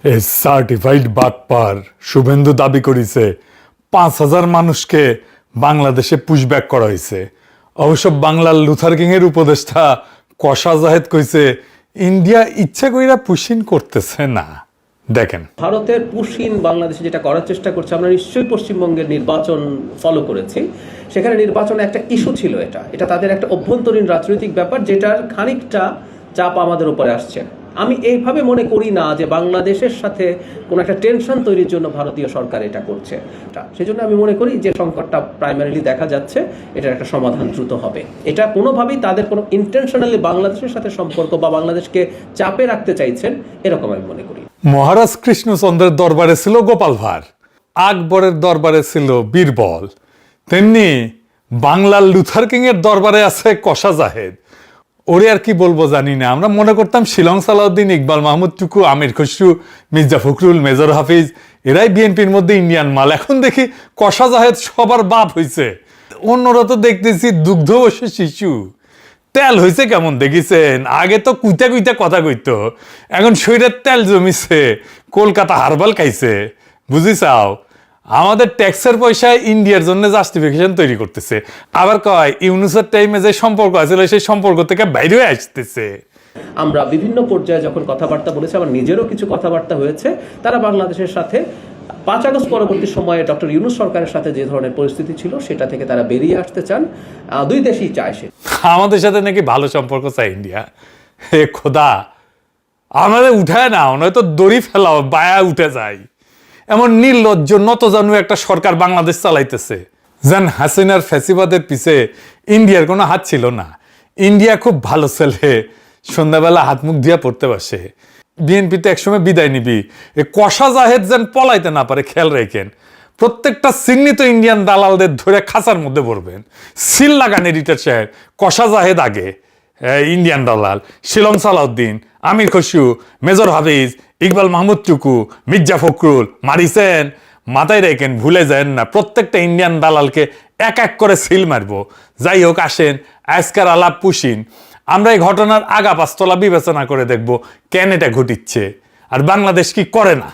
এ certified বাটপার শুভেন্দু দাবি করেছে 5,000 মানুষকে বাংলাদেশে পুশব্যাক করা হয়েছে। অবশ্য বাংলার লুথার কিং এর উপদেষ্টা কশা জাহেদ কইছে ইন্ডিয়া ইচ্ছা কইরা পুশিন করতেছে না। দেখেন, ভারতের পুশিন বাংলাদেশে যেটা করার চেষ্টা করছে, আমরা নিশ্চয়ই পশ্চিমবঙ্গের নির্বাচন ফলো করেছি। সেখানে নির্বাচনে একটা ইস্যু ছিল, এটা তাদের একটা অভ্যন্তরীণ রাজনৈতিক ব্যাপার, যেটার খানিকটা চাপ আমাদের উপরে আসছে। আমি এইভাবে মনে করি না যে বাংলাদেশের সাথে কোনো একটা টেনশন তৈরির জন্য ভারতীয় সরকার এটা করছে। সেই জন্য আমি মনে করি যে সংকটটা প্রাইমারিলি দেখা যাচ্ছে, এটার একটা সমাধান দ্রুত হবে। এটা কোনোভাবেই তাদের কোনো ইন্টেনশনালি বাংলাদেশের সাথে সম্পর্ক বা বাংলাদেশকে চাপে রাখতে চাইছেন, এরকম আমি মনে করি। মহারাজ কৃষ্ণচন্দ্রের দরবারে ছিল গোপাল ভাঁড়, আকবরের দরবারে ছিল বীরবল, তেমনি বাংলার লুথার কিং এর দরবারে আছে কশা জাহেদ। ওরে আর কি বলবো জানি না। আমরা মনে করতাম শিলং সালাউদ্দিন, ইকবাল মাহমুদ টুকু, আমির খসরু, মির্জা ফখরুল, মেজর হাফিজ এরাই বিএনপির মধ্যে ইন্ডিয়ান মাল। এখন দেখি কশা জাহেদ সবার বাপ হয়েছে। অন্যরা তো দেখতেছি দুগ্ধবর্ষী শিশু। তেল হয়েছে কেমন দেখিছেন? আগে তো কুইতা কুইতা কথা কইতো, এখন শরীরের তেল জমিছে, কলকাতা হারবাল খাইছে। বুঝিছাও, আমাদের ট্যাক্সের পয়সায় ইন্ডিয়ার জন্য জাস্টিফিকেশন তৈরি করতেছে। আবার কয় ইউনুসের টাইমে যে সম্পর্ক আছিল সেই সম্পর্ক থেকে বাইরে হয়ে আসতেছে। আমরা বিভিন্ন পর্যায়ে যখন কথাবার্তা বলেছি, আমার নিজেরও কিছু কথাবার্তা হয়েছে, তারা বাংলাদেশের সাথে 5 আগস্ট পরবর্তী সময়ে ডক্টর ইউনুস সরকারের সাথে যে ধরনের পরিস্থিতি ছিল সেটা থেকে তারা বেরিয়ে আসতে চান। দুই দেশই চায় সে। আমাদের সাথে নাকি ভালো সম্পর্ক চায় ইন্ডিয়া। হে খোদা, আমাদের উঠায় না, নয়তো দড়ি ফেলাও, বায়া উঠে যায়। এমন নির্লজ্জ নতজানু একটা সরকার বাংলাদেশ চালাইতেছে, যেন হাসিনার ফ্যাসিবাদের পিছে ইন্ডিয়ার কোনো হাত ছিল না। ইন্ডিয়া খুব ভালো ছেলে, সন্ধ্যাবেলা হাত মুখ দিয়া পড়তে বসে। বিএনপিতে একসময় বিদায় নিবি, এ কশা জাহেদ যেন পলাইতে না পারে খেয়াল রেখেন। প্রত্যেকটা চিহ্নিত ইন্ডিয়ান দালালদের ধরে খাঁচার মধ্যে পড়বেন। সিল লাগান এডিটর সাহেব, কশা জাহেদ আগে, ইন্ডিয়ান দালাল, শিলং সালাউদ্দিন, আমির খসরু, মেজর হাফিজ, ইকবাল মাহমুদ টুকু, মির্জা ফখরুল মারিছেন। মাথায় রেখেন, ভুলে যান না, প্রত্যেকটা ইন্ডিয়ান দালালকে এক এক করে সিল মারবো। যাই হোক, আসেন আজকের আলাপ পুশিন। আমরা এই ঘটনার আগা পাঁচতলা বিবেচনা করে দেখব কেন এটা ঘটিচ্ছে আর বাংলাদেশ কি করে না।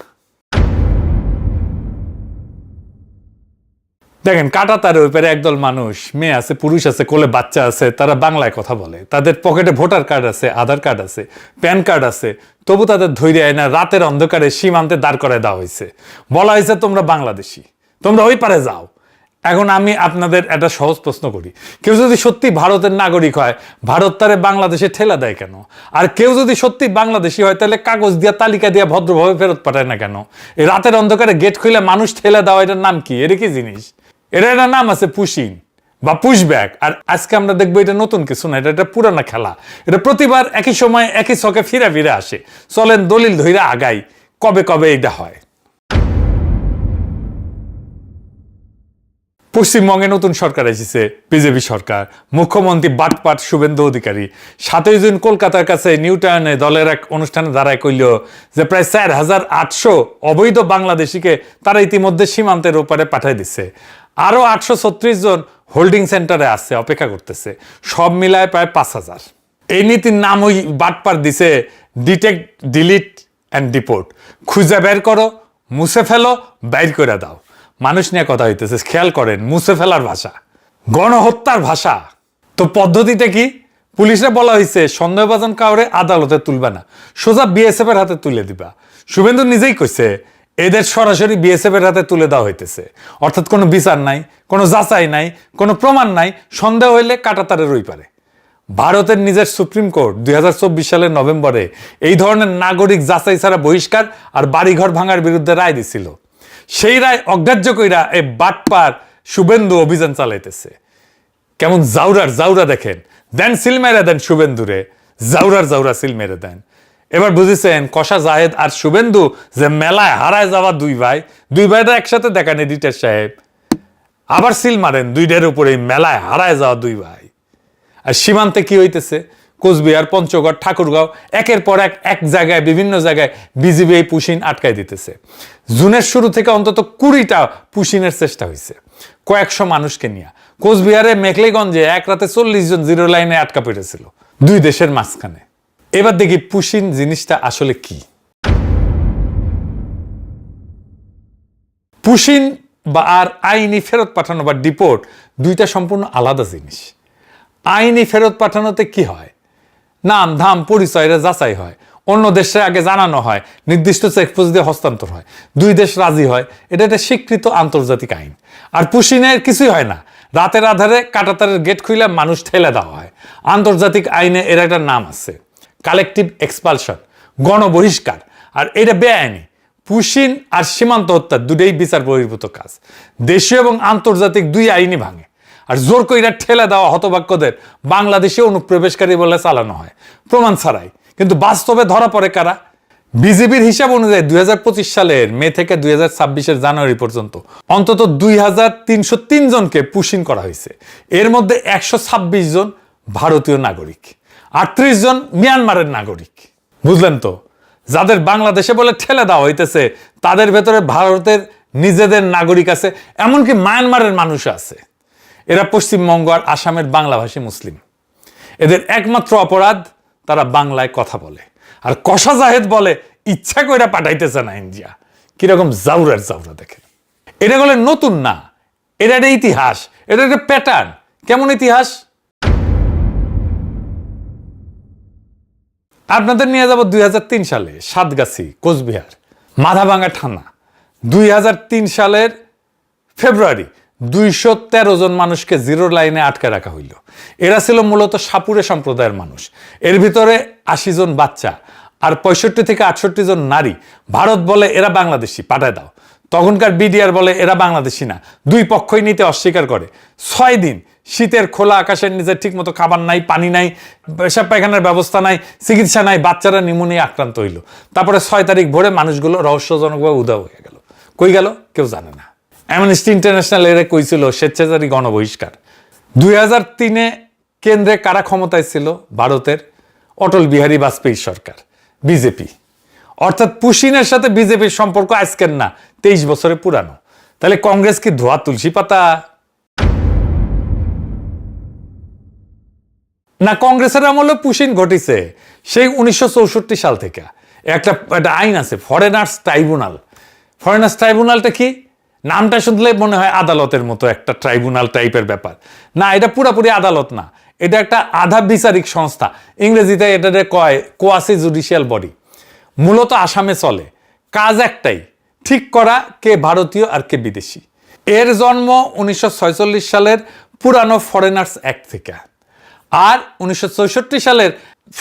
দেখেন, কাঁটাতারের ওই পারে একদল মানুষ, মেয়ে আছে, পুরুষ আছে, কোলে বাচ্চা আছে, তারা বাংলায় কথা বলে। তাদের পকেটে ভোটার কার্ড আছে, আধার কার্ড আছে, প্যান কার্ড আছে, তবু তাদের ধৈর্য আয় না। রাতের অন্ধকারে সীমান্তে দাঁড় করে দেওয়া হয়েছে, বলা হয়েছে তোমরা বাংলাদেশি, তোমরা ওই পারে যাও। এখন আমি আপনাদের একটা সহজ প্রশ্ন করি, কেউ যদি সত্যি ভারতের নাগরিক হয়, ভারত তারে বাংলাদেশে ঠেলা দেয় কেন? আর কেউ যদি সত্যি বাংলাদেশি হয়, তাহলে কাগজ দিয়া তালিকা দিয়া ভদ্রভাবে ফেরত পাঠায় না কেন? এই রাতের অন্ধকারে গেট খুলে মানুষ ঠেলা দেওয়া, এটার নাম কি? এর কি জিনিস? এটা নাম আছে পুশিং বা পুশব্যাক। আর আজকে আমরা দেখবো এটা নতুন কিছু না, এটা পুরানা খেলা। এটা প্রতিবার একই সময় একই ছকে ফিরে ফিরে আসে। চলেন দলিল ধইরা আগাই, কবে কবে এটা হয়। পশ্চিমবঙ্গে নতুন সরকার এসেছে, বিজেপি সরকার। মুখ্যমন্ত্রী বাটপাট শুভেন্দু অধিকারী 7ই জুন কলকাতার কাছে নিউ টাউনে দলের এক অনুষ্ঠানে দাঁড়ায় কইল যে প্রায় 4,800 অবৈধ বাংলাদেশিকে তারা ইতিমধ্যে সীমান্তের ওপারে পাঠিয়ে দিচ্ছে। আরো 836 জন হোল্ডিং সেন্টারে আছে, অপেক্ষা করতেছে। সব মিলায় প্রায় 5,000। এই নীতির নাম ওই বাটপার দিছে ডিটেক্ট, ডিলিট অ্যান্ড ডিপোর্ট। খুঁজে বের করো, মুছে ফেলো, বাইর করে দাও। মানুষ নিয়ে কথা হইতেছে, খেয়াল করেন, মুছে ফেলার ভাষা, গণহত্যার ভাষা। তো পদ্ধতিটা কি? পুলিশে বলা হয়েছে সন্দেহভাজন কাউরে আদালতে তুলবে না, সোজা বিএসএফ এর হাতে তুলে দিবা। শুভেন্দু নিজেই কইছে এদের সরাসরি বিএসএফ এর হাতে তুলে দেওয়া হইতেছে। অর্থাৎ কোনো বিচার নাই, কোনো যাচাই নাই, কোনো প্রমাণ নাই। সন্দেহ হইলে কাঁটাতারের ওই পারে। ভারতের নিজের সুপ্রিম কোর্ট 2024 সালের নভেম্বরে এই ধরনের নাগরিক যাচাই ছাড়া বহিষ্কার আর বাড়িঘর ভাঙার বিরুদ্ধে রায় দিছিল। সেই রায় অগ্রাহ্য কইরা এই বাটপার শুভেন্দু অভিযান চালাইতেছে। কেমন জাউরার জাউরা দেখেন, দেন সিল মেরে দেন শুভেন্দুরে, জাউরার জাউরা সিল মেরে দেন। এবার বুঝেছেন কশা জাহেদ আর শুভেন্দু যে মেলায় হারায় যাওয়া দুই ভাইটা একসাথে দেখান এডিটর সাহেব। আবার সিল মারেন দুইটার উপরে, মেলায় হারায় যাওয়া দুই ভাই। আর সীমান্তে কি হইতেছে? কোচবিহার, পঞ্চগড়, ঠাকুরগাঁও, একের পর এক জায়গায়, বিভিন্ন জায়গায় বিজিবি এই পুশিন আটকাই দিতেছে। জুনের শুরু থেকে অন্তত 20টা পুশিনের চেষ্টা হয়েছে, কয়েকশো মানুষকে নিয়ে। কোচবিহারে মেখলিগঞ্জে এক রাতে 40 জন জিরো লাইনে আটকা পড়েছিল, দুই দেশের মাঝখানে। এবার দেখি পুশিন জিনিসটা আসলে কি। পুশিন বা আর আইনি ফেরত পাঠানো বা ডিপোর্ট দুইটা সম্পূর্ণ আলাদা জিনিস। আইনি ফেরত পাঠানোতে কি হয়, নাম ধাম পরিচয়রা যাচাই হয়, অন্য দেশে আগে জানানো হয়, নির্দিষ্ট চেকপোস্ট দিয়ে হস্তান্তর হয়, দুই দেশ রাজি হয়, এটা একটা স্বীকৃত আন্তর্জাতিক আইন। আর পুশিনের কিছুই হয় না, রাতের আধারে কাঁটাতারের গেট খুলে মানুষ ঠেলে দেওয়া হয়। আন্তর্জাতিক আইনে এর একটা নাম আছে, কালেকটিভ এক্সপালশন, গণবহিষ্কার। আর এটা বেআইনি। পুশিন আর সীমান্ত হত্যা দুটোই বিচার বহির্ভূত কাজ, দেশীয় এবং আন্তর্জাতিক দুই আইনই ভাঙে। আর জোর কইরা ঠেলে দেওয়া হতভাগ্যদের বাংলাদেশে অনুপ্রবেশকারী বলে চালানো হয় প্রমাণ ছাড়াই। কিন্তু বাস্তবে ধরা পড়ে কারা? বিজেপির হিসাব অনুযায়ী 2025 সালের মে থেকে 2026 জানুয়ারি পর্যন্ত অন্তত 2303 জনকে পুশিন করা হয়েছে। এর মধ্যে 126 জন ভারতীয় নাগরিক, 38 জন মিয়ানমারের নাগরিক। বুঝলেন তো, যাদের বাংলাদেশে বলে ঠেলে দেওয়া হইতেছে তাদের ভেতরে ভারতের নিজেদের নাগরিক আছে, এমনকি মায়ানমারের মানুষ আছে। এরা পশ্চিমবঙ্গ আর আসামের বাংলাভাষী মুসলিম। এদের একমাত্র অপরাধ তারা বাংলায় কথা বলে। আর কষা জাহেদ বলে ইচ্ছা কইরা পাঠাইতেছে না ইন্ডিয়া। কিরকম জাউরার জাউরা দেখে। এটা বলে নতুন না, এটা একটা ইতিহাস, এটা একটা প্যাটার্ন। কেমন ইতিহাস? আপনাদের নিয়ে যাব 2003 সালে সাতগাছি, কোচবিহার, মাথাভাঙ্গা থানা। 2003 সালের ফেব্রুয়ারি 213 জন মানুষকে জিরো লাইনে আটকে রাখা হইল। এরা ছিল মূলত সাপুরে সম্প্রদায়ের মানুষ। এর ভিতরে 80 জন বাচ্চা আর 65 থেকে 68 জন নারী। ভারত বলে এরা বাংলাদেশি, পাঠায় দাও। তখনকার বিডিআর বলে এরা বাংলাদেশি না। দুই পক্ষই নিতে অস্বীকার করে। 6 দিন শীতের খোলা আকাশের নিচে ঠিকমতো খাবার নাই, পানি নাই, পেশাব পায়খানার ব্যবস্থা নাই, চিকিৎসা নাই, বাচ্চারা নিউমোনিয়া আক্রান্ত হইল। তারপরে 6 তারিখ ভোরে মানুষগুলো রহস্যজনকভাবে উধাও হয়ে গেল। কই গেল কেউ জানে না। অ্যামনেস্টি ইন্টারন্যাশনাল এরা কইছিল স্বেচ্ছাচারী গণবহিষ্কার। 2003-এ কেন্দ্রে কারা ক্ষমতায় ছিল? ভারতের অটল বিহারী বাজপেয়ী সরকার, বিজেপি। অর্থাৎ পুশিনের সাথে বিজেপির সম্পর্ক আজকের না, 23 বছরে পুরানো। তাহলে কংগ্রেস কি ধোয়া তুলসী পাতা? না, কংগ্রেসের আমলে পুশিন ঘটিছে সেই 1964 সাল থেকে। একটা আইন আছে, ফরেনার্স ট্রাইব্যুনাল। ফরেনার্স ট্রাইব্যুনালটা কি? নামটা শুনলে মনে হয় আদালতের মতো একটা ট্রাইব্যুনাল টাইপের ব্যাপার। না, এটা পুরাপুরি আদালত না, এটা একটা আধা বিচারিক সংস্থা। ইংরেজিতে এটা কয় কোয়াসি জুডিশিয়াল বডি। মূলত আসামে চলে। কাজ একটাই, ঠিক করা কে ভারতীয় আর কে বিদেশি। এর জন্ম 1946 সালের পুরানো ফরেনার্স অ্যাক্ট থেকে। আর 1964 সালের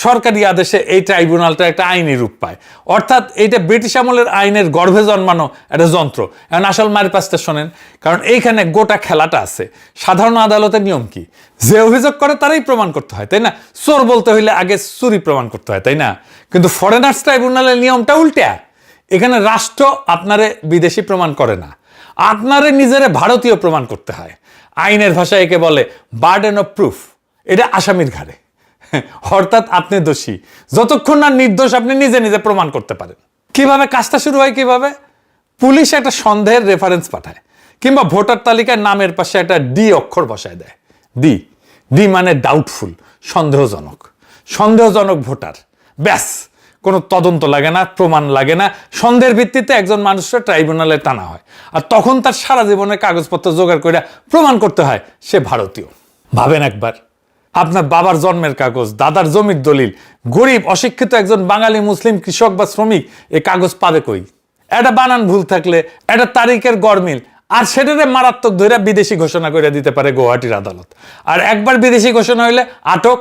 সরকারি আদেশে এই ট্রাইব্যুনালটা একটা আইনি রূপ পায়। অর্থাৎ এইটা ব্রিটিশ আমলের আইনের গর্ভে জন্মানো একটা যন্ত্র। এখন আসল মারি পাঁচটা শোনেন, কারণ এইখানে গোটা খেলাটা আছে। সাধারণ আদালতের নিয়ম কি? যে অভিযোগ করে তারাই প্রমাণ করতে হয়, তাই না? চোর বলতে হইলে আগে চুরি প্রমাণ করতে হয়, তাই না? কিন্তু ফরেনার্স ট্রাইব্যুনালের নিয়মটা উল্টা। এখানে রাষ্ট্র আপনারে বিদেশি প্রমাণ করে না, আপনারে নিজেরে ভারতীয় প্রমাণ করতে হয়। আইনের ভাষায় একে বলে বার্ডেন অফ প্রুফ। এটা আসামির ঘাড়ে। অর্থাৎ আপনি দোষী যতক্ষণ না নির্দোষ আপনি নিজে নিজে প্রমাণ করতে পারেন। কিভাবে কাজটা শুরু হয়? কিভাবে? পুলিশ একটা সন্দেহের রেফারেন্স পাঠায়, কিংবা ভোটার তালিকায় নামের পাশে একটা ডি অক্ষর বসায় দেয়। ডি ডি মানে ডাউটফুল, সন্দেহজনক। সন্দেহজনক ভোটার, ব্যাস। কোনো তদন্ত লাগে না, প্রমাণ লাগে না। সন্দেহের ভিত্তিতে একজন মানুষের ট্রাইব্যুনালে টানা হয়। আর তখন তার সারা জীবনের কাগজপত্র জোগাড় করে প্রমাণ করতে হয় সে ভারতীয়। ভাবেন একবার, আপনার বাবার জন্মের কাগজ, দাদার জমির দলিল, গরিব অশিক্ষিত একজন বাঙালি মুসলিম কৃষক বা শ্রমিক এই কাগজ পাবে কই? একটা বানান ভুল থাকলে, একটা তারিখের গরমিল, আর সেটারে মারাত্মক ধরে বিদেশি ঘোষণা করে দিতে পারে গুয়াহাটির আদালত। আর একবার বিদেশি ঘোষণা হইলে আটক,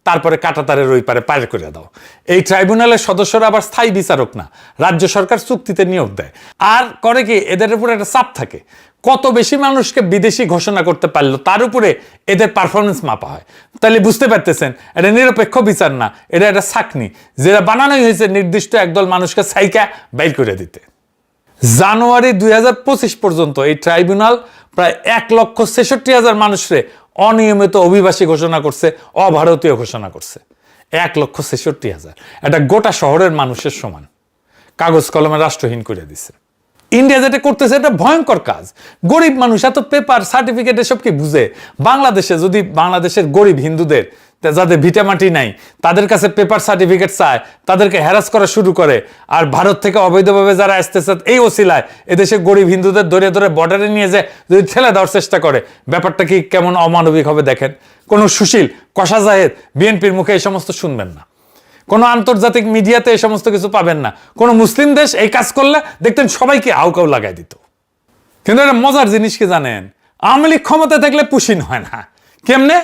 তারপরে কাঁটাতারের ওই পারে পার করে দাও। এই ট্রাইব্যুনালের সদস্যরা আবার স্থায়ী বিচারক না, রাজ্য সরকার চুক্তিতে নিয়োগ দেয়। আর করে কি, এদের উপরে একটা চাপ থাকে। কত বেশি মানুষকে বিদেশি ঘোষণা করতে পারলো তার উপরে এদের পারফরমেন্স মাপা হয়। তাহলে বুঝতে পারতেছেন, এটা নিরপেক্ষ বিচার না, এটা একটা ছাকনি, যেটা বানানোই হয়েছে নির্দিষ্ট একদল মানুষকে সাইকা বাইর করে দিতে। জানুয়ারি 2025 পর্যন্ত এই ট্রাইব্যুনাল প্রায় 1,66,000 মানুষরে অনিয়মিত অভিবাসী ঘোষণা করছে, অভারতীয় ঘোষণা করছে। 1,66,000, এটা গোটা শহরের মানুষের সমান। কাগজ কলমে রাষ্ট্রহীন করে দিছে। ইন্ডিয়া যেটা করতেছে এটা ভয়ঙ্কর কাজ। গরিব মানুষ এত পেপার সার্টিফিকেট এসব কি বুঝে? বাংলাদেশে যদি বাংলাদেশের গরিব হিন্দুদের যাদের ভিটামাটি নাই তাদের কাছে পেপার সার্টিফিকেট চায়, তাদেরকে হ্যারাস করা শুরু করে। আর ভারত থেকে অবৈধভাবে যারা আসতেছে এই ওসিলায় এদেশে গরিব হিন্দুদের ধরে ধরে বর্ডারে নিয়ে যায় যদি ঠেলে দেওয়ার চেষ্টা করে, ব্যাপারটা কি কেমন অমানবিক হবে দেখেন। কোনো সুশীল কষা জাহেদ বিএনপির মুখে এই সমস্ত শুনবেন না, কোনো আন্তর্জাতিক মিডিয়াতে এই সমস্ত কিছু পাবেন না। কোনো মুসলিম দেশ এই কাজ করলে দেখতেন সবাইকে আউকাউ লাগাই দিত। কিন্তু একটা মজার জিনিস কি জানেন, আওয়ামী লীগ ক্ষমতা থাকলে পুশিন হয় না। কেমনে?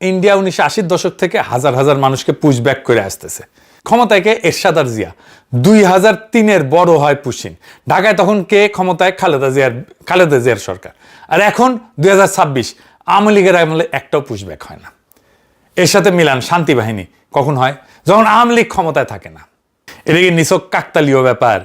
ইন্ডিয়া 1980-র দশক থেকে হাজার হাজার মানুষকে পুশব্যাক করে আসতেছে। ক্ষমতায় কে? এরশাদ আর জিয়া। 2003-এর বড় হয় পুশিন। ঢাকায় তখন কে ক্ষমতায়? খালেদা জিয়ার সরকার। আর এখন 2026 আওয়ামী লীগের আমলে একটাও পুশব্যাক হয় না। এর সাথে মিলান শান্তি বাহিনী কখন হয়? যখন আওয়ামী লীগ ক্ষমতায় থাকে না। এটা কি নিছক কাকতালীয় ব্যাপার?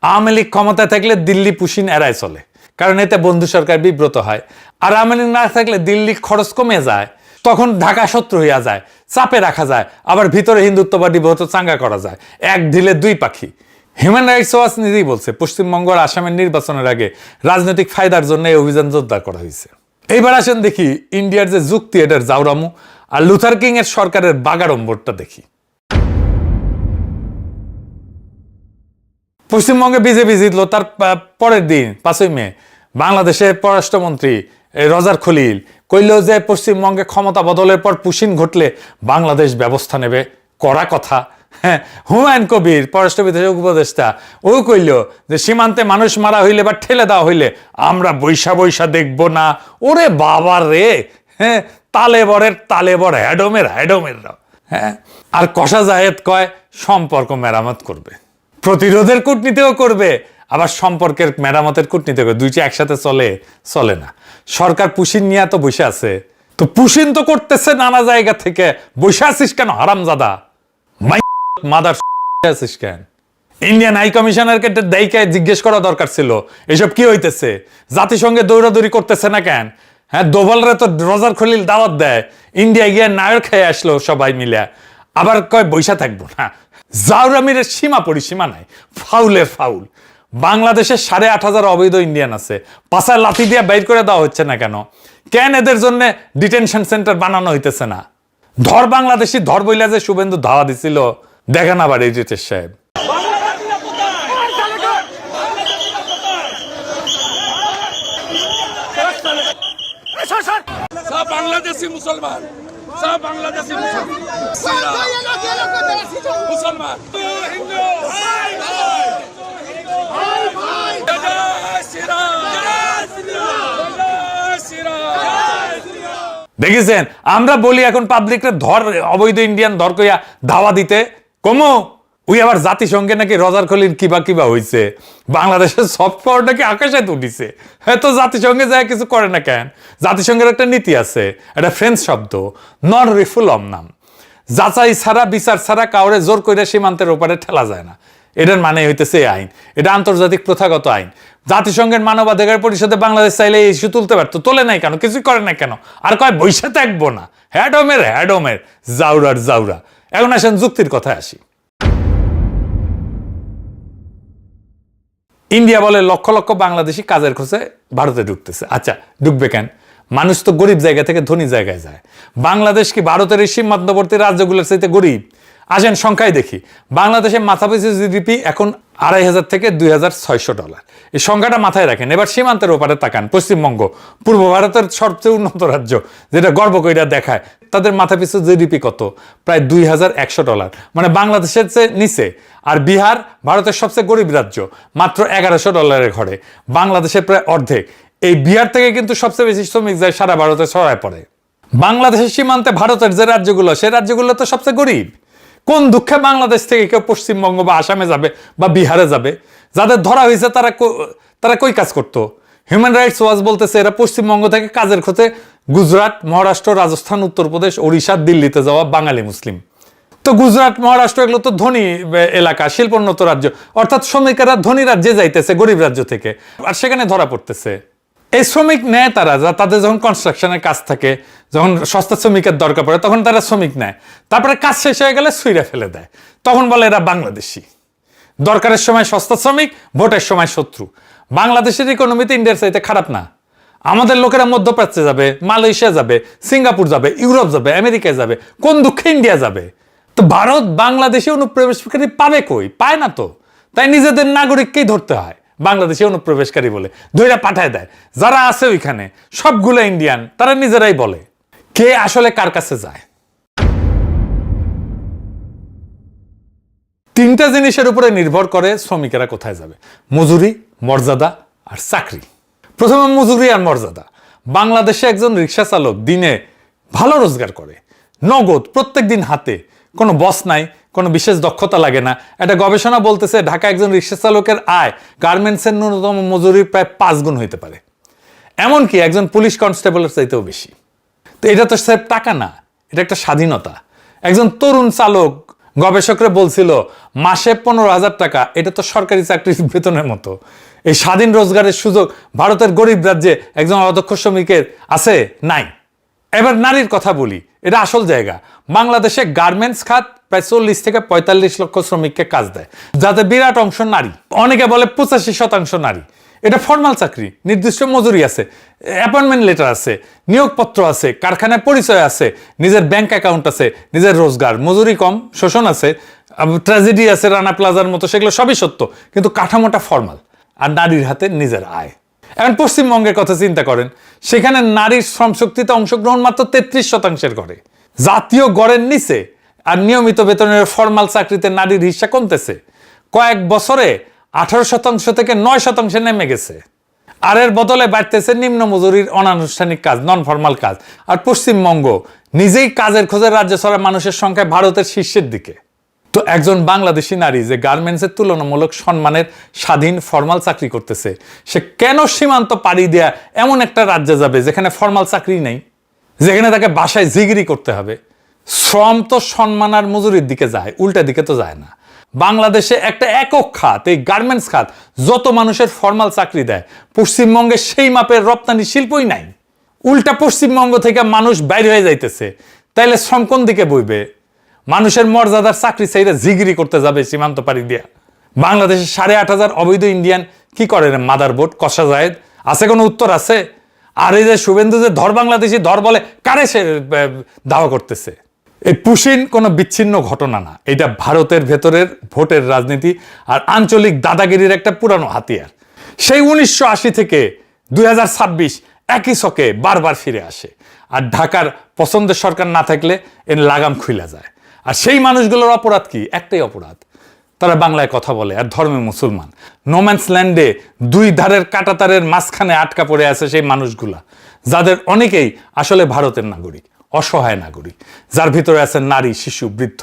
আওয়ামী লীগ ক্ষমতায় থাকলে দিল্লি পুশিন এড়ায় চলে, কারণ এতে বন্ধু সরকার বিব্রত হয়। আর আওয়ামী লীগ না থাকলে দিল্লির খরচ কমে যায়, তখন ঢাকা শত্রু হইয়া যায়, চাপে রাখা যায়, আবার ভিতরে হিন্দুত্ববাদী বহুত চাঙ্গা করা যায়। এক ঢিলে দুই পাখি। হিউম্যান রাইটস ওয়াচ নিজেই বলছে পশ্চিমবঙ্গ আর আসামের নির্বাচনের আগে রাজনৈতিক ফায়দার জন্য এই অভিযান জোরদার করা হয়েছে। এইবার আসেন দেখি ইন্ডিয়ার যে যুক্তি এটার জাউরামু আর লুথার কিং এর সরকারের বাগাড়ম্বরটা দেখি। পশ্চিমবঙ্গে বিজেপি জিতলো, তার পরের দিন 5ই মে বাংলাদেশের পররাষ্ট্রমন্ত্রী রজার খলিল কইল যে পশ্চিমবঙ্গে ক্ষমতা বদলের পর পুশিন ঘটলে বাংলাদেশ ব্যবস্থা নেবে। করা কথা। হ্যাঁ, হুমায়ুন কবির পররাষ্ট্র উপদেষ্টা ও কইল যে সীমান্তে মানুষ মারা হইলে বা ঠেলে দেওয়া হইলে আমরা বৈশা বৈশা দেখব না। ওরে বাবা রে, হ্যাঁ, তালে বর হ্যাডমের। হ্যাঁ, আর কষা জাহেদ কয় সম্পর্ক মেরামত করবে, প্রতিরোধের কূটনীতিও করবে, আবার সম্পর্কের মেরামতের কূটনীতি করবে। দুইটা একসাথে চলে না। সরকার পুশিন নিয়ে তো বসে আছে, তো পুশিন তো করতেছে নানা জায়গা থেকে। বসে আছিস কেন হারামজাদা? মাদার আছিস কেন? ইন্ডিয়ান হাই কমিশনারকে দায়িকায় জিজ্ঞেস করা দরকার ছিল এসব কি হইতেছে। জাতিসংঘে দৌড়াদৌড়ি করতেছে না কেন? হ্যাঁ, দোভালরে তো রজার খলিল দাওয়াত দেয়, ইন্ডিয়া গিয়ে নায়র খেয়ে আসলো সবাই মিলে, আবার কয় বৈশা থাকবো না। জাউরামির সীমা পরিসীমা নাই, ফাউলের ফাউল। বাংলাদেশে 8,500 অবৈধ ইন্ডিয়ান আছে, পাশায় লাথি দিয়ে বাইর করে দেওয়া হচ্ছে না কেন? কেন এদের জন্য ডিটেনশন সেন্টার বানানো হইতেছে না? ধর বাংলাদেশি ধর বইলা যে শুভেন্দু ধাওয়া দিছিল, দেখেন আবার এডিটর সাহেব। সব বাংলাদেশি মুসলমান, সব বাংলাদেশি মুসলমান, মুসলমান হিন্দু। দেখেছেন, আমরা বলি এখন পাবলিকরে ধর অবৈধ ইন্ডিয়ান ধর কইয়া ধাওয়া দিতে কমো। ওই আবার জাতিসংঘে নাকি রজার খলিল কিবা হইছে, বাংলাদেশের সফট পাওয়ার নাকি আকাশে উঠিছে। হ্যাঁ, তো জাতিসংঘে যায় কিছু করে না কেন? জাতিসংঘের একটা নীতি আছে, এটা ফ্রেঞ্চ শব্দ, নন রিফুলম নাম। যাচাই ছাড়া বিচার ছাড়া কাউরে জোর করে সীমান্তের ওপারে ঠেলা যায় না। এটার মানে হইতেছে এই আইন, এটা আন্তর্জাতিক প্রথাগত আইন। জাতিসংঘের মানবাধিকার পরিষদে বাংলাদেশ চাইলে এই ইস্যু তুলতে পারতো, তোলে নাই কেন? কিছুই করে না কেন? আর কয় বৈশা থাকবো না। হ্যাডমের জাউরা। এখন আসেন যুক্তির কথায় আসি। ইন্ডিয়া বলে লক্ষ লক্ষ বাংলাদেশি কাজের খোঁজে ভারতে ঢুকতেছে। আচ্ছা, ঢুকবে কেন? মানুষ তো গরিব জায়গা থেকে ধনী জায়গায় যায়। বাংলাদেশ কি ভারতের এই সীমান্তবর্তী রাজ্যগুলোর চাইতে গরিব? আসেন সংখ্যায় দেখি। বাংলাদেশের মাথাপিছু জিডিপি এখন $2,500 থেকে $2,600। এই সংখ্যাটা মাথায় রাখেন। এবার সীমান্তের ওপারে তাকান, পশ্চিমবঙ্গ, পূর্ব ভারতের সবচেয়ে উন্নত রাজ্য, যেটা গর্ব কইরা দেখায়, তাদের মাথাপিছু জিডিপি কত? প্রায় $2,100, মানে বাংলাদেশের চেয়ে নিচে। আর বিহার ভারতের সবচেয়ে গরিব রাজ্য, মাত্র $1,100 ঘরে, বাংলাদেশের প্রায় অর্ধেক। এই বিহার থেকে কিন্তু সবচেয়ে বেশি শ্রমিক যায় সারা ভারতে ছড়ায় পড়ে। বাংলাদেশের সীমান্তে ভারতের যে রাজ্যগুলো, সেই রাজ্যগুলো তো সবচেয়ে গরিব। কোন দুঃখে বাংলাদেশ থেকে কেউ পশ্চিমবঙ্গ বা আসামে যাবে বা বিহারে যাবে? যাদের ধরা হয়েছে তারা কই কাজ করতো? হিউম্যান রাইটস ওয়াচ বলতেছে এরা পশ্চিমবঙ্গ থেকে কাজের খোঁজে গুজরাট, মহারাষ্ট্র, রাজস্থান, উত্তরপ্রদেশ, ওড়িশা, দিল্লিতে যাওয়া বাঙালি মুসলিম। তো গুজরাট, মহারাষ্ট্র এগুলো তো ধনী এলাকা, শিল্পোন্নত রাজ্য, অর্থাৎ শ্রমিকেরা ধনী রাজ্যে যাইতেছে গরিব রাজ্য থেকে, আর সেখানে ধরা পড়তেছে। এই শ্রমিক নেয় তারা, তাদের যখন কনস্ট্রাকশনের কাজ থাকে, যখন সস্তা শ্রমিকের দরকার পড়ে, তখন তারা শ্রমিক নেয়। তারপরে কাজ শেষ হয়ে গেলে ছুঁড়ে ফেলে দেয়, তখন বলে এরা বাংলাদেশি। দরকারের সময় সস্তা শ্রমিক, ভোটের সময় শত্রু। বাংলাদেশের ইকোনমিতে ইন্ডিয়ার চাইতে খারাপ না। আমাদের লোকেরা মধ্যপ্রাচ্যে যাবে, মালয়েশিয়া যাবে, সিঙ্গাপুর যাবে, ইউরোপ যাবে, আমেরিকায় যাবে, কোন দুঃখে ইন্ডিয়া যাবে। তো ভারত বাংলাদেশে অনুপ্রবেশকারী পাবে কই? পায় না তো। তাই নিজেদের নাগরিককেই ধরতে হয় বাংলাদেশে অনুপ্রবেশকারী বলে, ধইরা পাঠায় দেয়। যারা আছে ওইখানে সবগুলো ইন্ডিয়ান, তারা নিজেরাই বলে। কে আসলে কার কাছে যায়? তিনটা জিনিসের উপরে নির্ভর করে শ্রমিকেরা কোথায় যাবে: মজুরি, মর্যাদা আর চাকরি। প্রথমে মজুরি আর মর্যাদা। বাংলাদেশে একজন রিক্সা চালক দিনে ভালো রোজগার করে, নগদ প্রত্যেক দিন হাতে, কোনো বস নাই, কোনো বিশেষ দক্ষতা লাগে না। একটা গবেষণা বলতেছে ঢাকা একজন রিক্সা চালকের আয় গার্মেন্টসের ন্যূনতম মজুরির প্রায় 5 গুণ হইতে পারে, এমনকি একজন পুলিশ কনস্টেবলের চাইতেও বেশি। তো এটা তো স্যার টাকা না, এটা একটা স্বাধীনতা। একজন তরুণ চালক গবেষকরা বলছিল মাসে 15,000 টাকা, এটা তো সরকারি চাকরির বেতনের মতো। এই স্বাধীন রোজগারের সুযোগ ভারতের গরিব রাজ্যে একজন অদক্ষ শ্রমিকের আছে? নাই। এবার নারীর কথা বলি, এটা আসল জায়গা। বাংলাদেশে গার্মেন্টস খাত প্রায় 40 থেকে 45 লক্ষ শ্রমিককে কাজ দেয়, যাতে বিরাট অংশ নারী। অনেকে বলে 85% নারী। এটা ফর্মাল চাকরি, নির্দিষ্ট মজুরি আছে, অ্যাপয়েন্টমেন্ট লেটার আছে, নিয়োগপত্র আছে, কারখানায় পরিচয় আছে, নিজের ব্যাংক অ্যাকাউন্ট আছে, নিজের রোজগার, মজুরি কম, শোষণ আছে, ট্র্যাজেডি আছে রানা প্লাজার মতো, সেগুলো সবই সত্য, কিন্তু কাঠামোটা ফর্মাল। আর নারীর হাতে নিজের আয়। এখন পশ্চিমবঙ্গের কথা চিন্তা করেন, সেখানে নারীর শ্রমশক্তিতে অংশগ্রহণ মাত্র 33% করে। জাতীয় গড়ের নিচে আর নিয়মিত বেতনের ফর্মাল চাকরিতে নারীর হিস্সা কমতেছে। কয়েক বছরে 18% থেকে 9% নেমে গেছে। আর এর বদলে বাড়তেছে নিম্ন মজুরির অনানুষ্ঠানিক কাজ, নন ফর্মাল কাজ। আর পশ্চিমবঙ্গ নিজেই কাজের খোঁজে রাজ্য ছাড়া মানুষের সংখ্যায় ভারতের শীর্ষের দিকে। তো একজন বাংলাদেশি নারী যে গার্মেন্টসের তুলনামূলক সম্মানের স্বাধীন ফর্মাল চাকরি করতেছে, সে কেন সীমান্ত পাড়ি দেয়া এমন একটা রাজ্যে যাবে যেখানে ফর্মাল চাকরি নেই, যেখানে তাকে বাসায় জিগিরি করতে হবে? শ্রম তো সম্মান আর মজুরির দিকে যায়, উল্টা দিকে তো যায় না। বাংলাদেশে একটা একক খাত, এই গার্মেন্টস খাত, যত মানুষের ফর্মাল চাকরি দেয়, পশ্চিমবঙ্গে সেই মাপের রপ্তানি শিল্পই নাই। উল্টা পশ্চিমবঙ্গ থেকে মানুষ বাইরে হয়ে যাইতেছে। তাইলে শ্রম কোন দিকে বইবে? মানুষের মর্যাদার চাকরি চাইলে জিগিরি করতে যাবে সীমান্ত পাড়ি দিয়া। বাংলাদেশে 8,500 অবৈধ ইন্ডিয়ান কি করে রে? মাদারবোর্ড কষা জায়েদ আছে? কোনো উত্তর আছে? আর এই যে শুভেন্দু যে ধর বাংলাদেশি ধর বলে, কারে সে দাওয়া করতেছে? এই পুশিন কোনো বিচ্ছিন্ন ঘটনা না, এটা ভারতের ভেতরের ভোটের রাজনীতি আর আঞ্চলিক দাদাগিরির একটা পুরানো হাতিয়ার। সেই 1980 থেকে 2026 একই ছকে বারবার ফিরে আসে। আর ঢাকার পছন্দের সরকার না থাকলে এর লাগাম খুইলা যায়। আর সেই মানুষগুলোর অপরাধ কি? একটাই অপরাধ, তারা বাংলায় কথা বলে আর ধর্মে মুসলমান। নোম্যান্স ল্যান্ডে দুই ধারের কাঁটাতারের মাঝখানে আটকা পড়ে আছে সেই মানুষগুলা, যাদের অনেকেই আসলে ভারতের নাগরিক, অসহায় নাগরিক, যার ভিতরে আছে নারী, শিশু, বৃদ্ধ।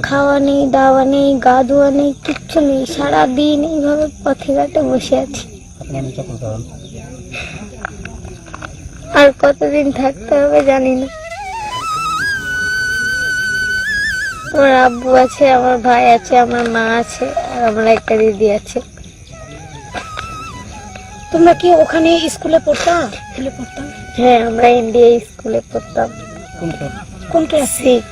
খাওয়া নেই, দাওয়া নেই, গা ধোয়া নেই, কিচ্ছু নেই। সারাদিন এইভাবে পথে ঘাটে বসে আছি। আর কতদিন থাকতে হবে জানি না। আমার আব্বু আছে, আমার ভাই আছে, আমার মা আছে, আর আমার একটা দিদি আছে। তোমরা কি ওখানে স্কুলে পড়তাম? হ্যাঁ, আমরা ইন্ডিয়া স্কুলে পড়তাম। কোন ক্লাস? 6।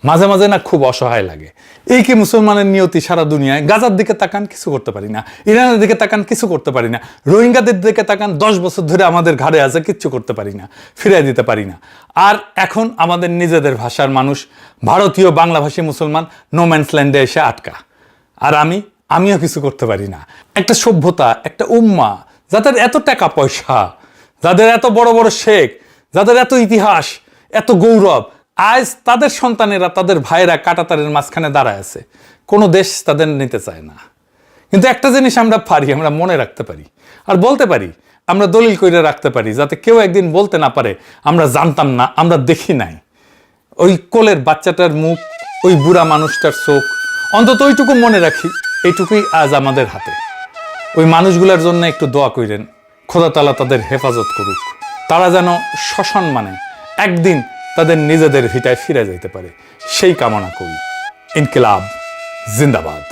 মাঝে মাঝে না খুব অসহায় লাগে। এই কি মুসলমানের নিয়তি সারা দুনিয়ায়? গাজার দিকে তাকান, কিছু করতে পারি না। ইরানের দিকে তাকান, কিছু করতে পারি না। রোহিঙ্গাদের দিকে তাকান, 10 বছর ধরে আমাদের ঘাড়ে আছে, কিচ্ছু করতে পারি না, ফিরিয়ে দিতে পারি না। আর এখন আমাদের নিজেদের ভাষার মানুষ, ভারতীয় বাংলাভাষী মুসলমান নোম্যান্স ল্যান্ডে এসে আটকা। আর আমিও কিছু করতে পারি না। একটা সভ্যতা, একটা উম্মা, যাদের এত টাকা পয়সা, যাদের এত বড় বড় শেখ, যাদের এত ইতিহাস, এত গৌরব, আজ তাদের সন্তানেরা, তাদের ভাইয়েরা কাঁটাতারের মাঝখানে দাঁড়ায় আছে। কোনো দেশ তাদের নিতে চায় না। কিন্তু একটা জিনিস আমরা পারি, আমরা মনে রাখতে পারি আর বলতে পারি, আমরা দলিল করে রাখতে পারি, যাতে কেউ একদিন বলতে না পারে আমরা জানতাম না, আমরা দেখি নাই। ওই কোলের বাচ্চাটার মুখ, ওই বুড়া মানুষটার চোখ, অন্তত ওইটুকু মনে রাখি। এইটুকুই আজ আমাদের হাতে। ওই মানুষগুলোর জন্য একটু দোয়া কইরেন, খোদা তাআলা তাদের হেফাজত করুক। তারা যেন সসম্মানে একদিন তাদের নিজেদের ভিটায় ফিরে যাইতে পারে, সেই কামনা করি। ইনকিলাব জিন্দাবাদ।